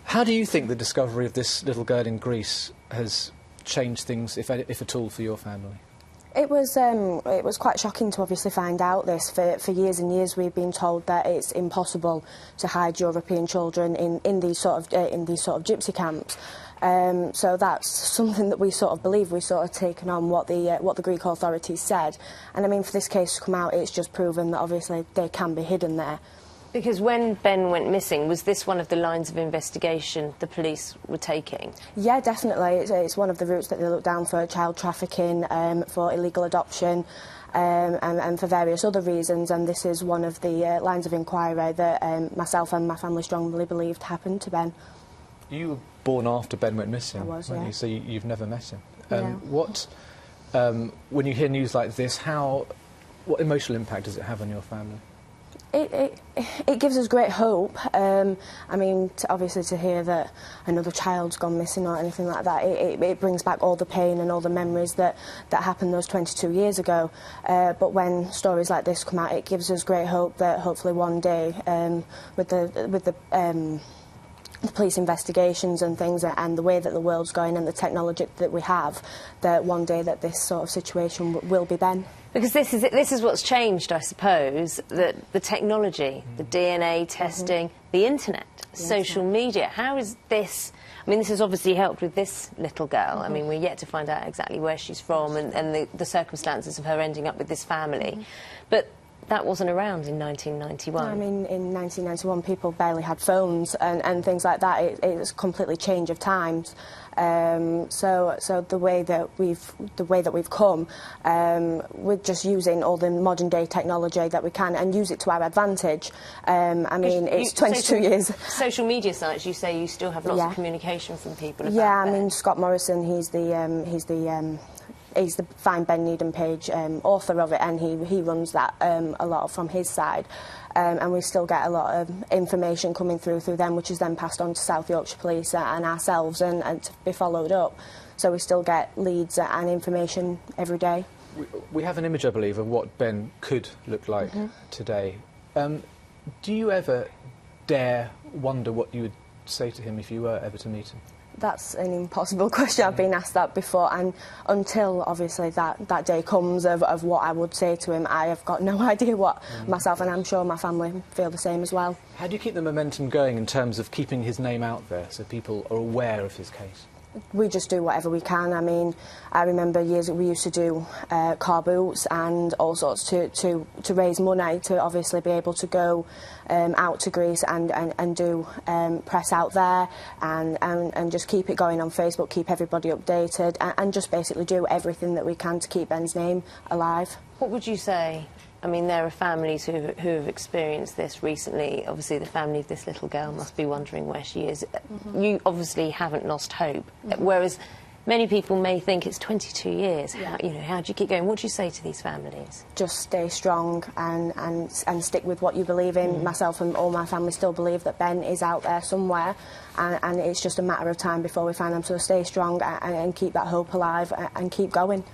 How do you think the discovery of this little girl in Greece has changed things, if at all, for your family? It was quite shocking to obviously find out this. For years and years we've been told that it's impossible to hide European children in these sort of gypsy camps. So that's something that we sort of believe. We sort of taken on what the Greek authorities said, and I mean, for this case to come out, it's just proven that obviously they can be hidden there. Because when Ben went missing, was this one of the lines of investigation the police were taking? Yeah, definitely. It's one of the routes that they look down for child trafficking, for illegal adoption, and for various other reasons. And this is one of the lines of inquiry that myself and my family strongly believed happened to Ben. You were born after Ben went missing, I was, weren't yeah. you? So you've never met him. Yeah. When you hear news like this, what emotional impact does it have on your family? It gives us great hope. I mean, obviously to hear that another child's gone missing or anything like that, it brings back all the pain and all the memories that happened those 22 years ago. But when stories like this come out, it gives us great hope that hopefully one day, with the police investigations and things, and the way that the world's going and the technology that we have, that one day that this sort of situation will be Ben. Because this is what's changed, I suppose, that the technology, the DNA testing, the internet, social media. How is this? I mean, this has obviously helped with this little girl. I mean, we're yet to find out exactly where she's from and the circumstances of her ending up with this family. But that wasn't around in 1991. No, I mean, in 1991, people barely had phones and things like that. It's a completely change of times. So the way that we've come, we're just using all the modern day technology that we can and use it to our advantage. I mean, it's 22 years. Social media sites, you say you still have lots of communication from people about I mean, Scott Morrison, he's the Find Ben Needham page author of it, and he runs that a lot from his side. And we still get a lot of information coming through them, which is then passed on to South Yorkshire Police and ourselves and to be followed up. So we still get leads and information every day. We have an image, I believe, of what Ben could look like today. Do you ever dare wonder what you would say to him if you were ever to meet him? That's an impossible question. I've been asked that before, and until obviously that day comes of what I would say to him, I have got no idea what myself, and I'm sure my family feel the same as well. How do you keep the momentum going in terms of keeping his name out there so people are aware of his case? We just do whatever we can. I mean, I remember years we used to do car boots and all sorts to raise money to obviously be able to go out to Greece and do press out there and just keep it going on Facebook, keep everybody updated, and just basically do everything that we can to keep Ben's name alive. What would you say? I mean, there are families who have experienced this recently. Obviously, the family of this little girl must be wondering where she is. You obviously haven't lost hope, whereas many people may think it's 22 years. How do you keep going? What do you say to these families? Just stay strong and stick with what you believe in. Myself and all my family still believe that Ben is out there somewhere, and it's just a matter of time before we find him. So stay strong and keep that hope alive and keep going.